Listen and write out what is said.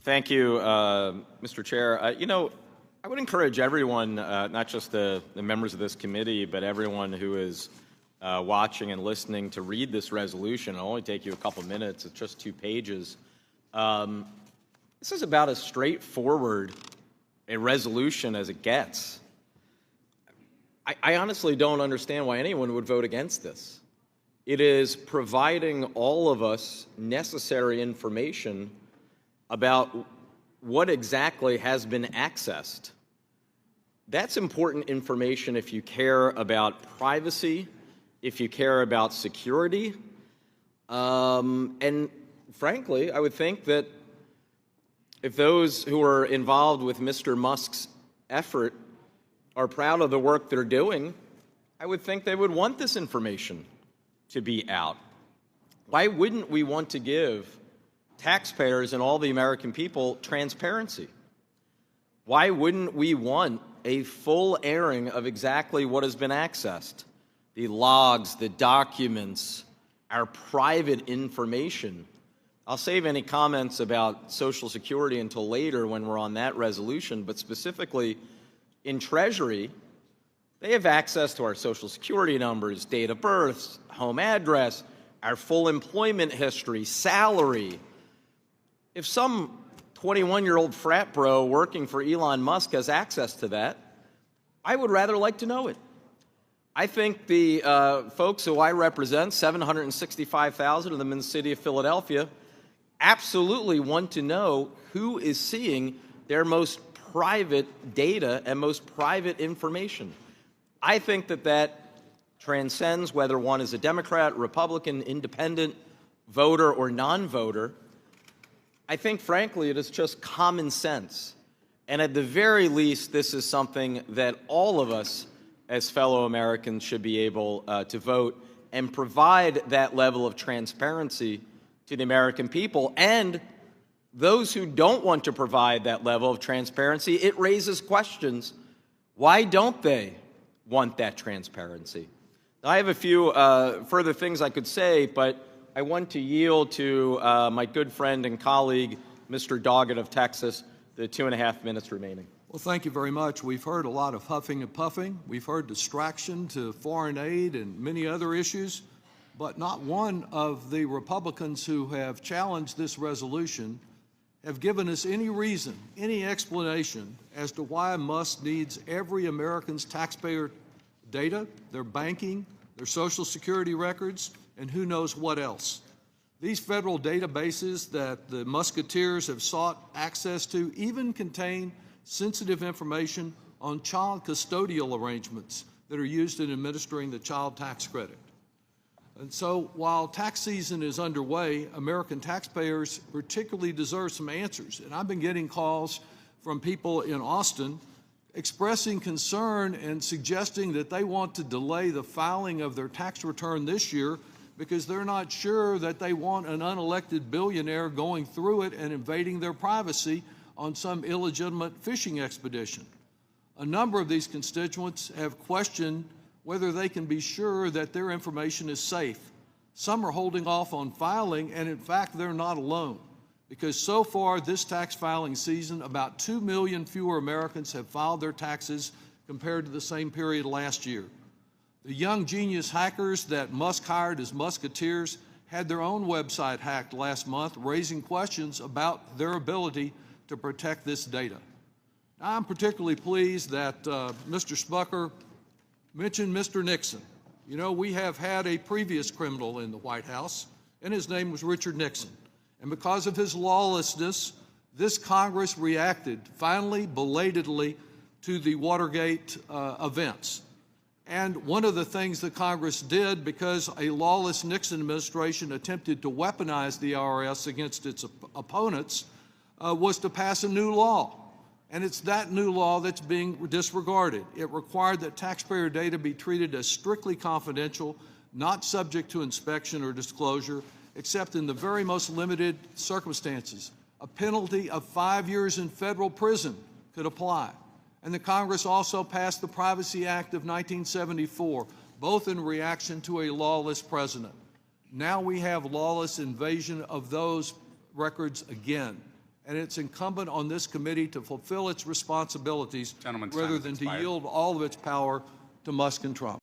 Thank you, Mr. Chair. I would encourage everyone, not just the members of this committee, but everyone who is watching and listening to read this resolution. It'll only take you a couple minutes. It's just 2 pages. This is about as straightforward a resolution as it gets. I honestly don't understand why anyone would vote against this. It is providing all of us necessary information about what exactly has been accessed. That's important information if you care about privacy, if you care about security, and frankly, I would think that if those who are involved with Mr. Musk's effort are proud of the work they're doing, I would think they would want this information to be out. Why wouldn't we want to give taxpayers and all the American people transparency? Why wouldn't we want a full airing of exactly what has been accessed? The logs, the documents, our private information. I'll save any comments about Social Security until later when we're on that resolution, but specifically in Treasury, they have access to our Social Security numbers, date of birth, home address, our full employment history, salary. If some 21-year-old frat bro working for Elon Musk has access to that, I would rather like to know it. I think the folks who I represent, 765,000 of them in the city of Philadelphia, absolutely want to know who is seeing their most private data and most private information. I think that that transcends whether one is a Democrat, Republican, independent, voter, or non-voter. I think, frankly, it is just common sense. And at the very least, this is something that all of us as fellow Americans should be able to vote and provide that level of transparency to the American people. And those who don't want to provide that level of transparency, it raises questions. Why don't they want that transparency? Now, I have a few further things I could say, but I want to yield to my good friend and colleague, Mr. Doggett of Texas, the 2.5 minutes remaining. Well, thank you very much. We've heard a lot of huffing and puffing. We've heard distraction to foreign aid and many other issues, but not one of the Republicans who have challenged this resolution have given us any reason, any explanation as to why Musk needs every American's taxpayer data, their banking, their Social Security records, and who knows what else. These federal databases that the Musketeers have sought access to even contain sensitive information on child custodial arrangements that are used in administering the child tax credit. And so while tax season is underway, American taxpayers particularly deserve some answers. And I've been getting calls from people in Austin expressing concern and suggesting that they want to delay the filing of their tax return this year because they're not sure that they want an unelected billionaire going through it and invading their privacy on some illegitimate fishing expedition. A number of these constituents have questioned whether they can be sure that their information is safe. Some are holding off on filing, and in fact, they're not alone, because so far this tax filing season, about 2 million fewer Americans have filed their taxes compared to the same period last year. The young genius hackers that Musk hired as Musketeers had their own website hacked last month, raising questions about their ability to protect this data. Now, I'm particularly pleased that Mr. Smucker mentioned Mr. Nixon. You know, we have had a previous criminal in the White House, and his name was Richard Nixon. And because of his lawlessness, this Congress reacted, finally, belatedly, to the Watergate events. And one of the things that Congress did, because a lawless Nixon administration attempted to weaponize the IRS against its opponents, was to pass a new law. And it's that new law that's being disregarded. It required that taxpayer data be treated as strictly confidential, not subject to inspection or disclosure, except in the very most limited circumstances. A penalty of 5 years in federal prison could apply. And the Congress also passed the Privacy Act of 1974, both in reaction to a lawless president. Now we have lawless invasion of those records again. and it's incumbent on this committee to fulfill its responsibilities Gentleman's time rather has than to expired. yield all of its power to Musk and Trump.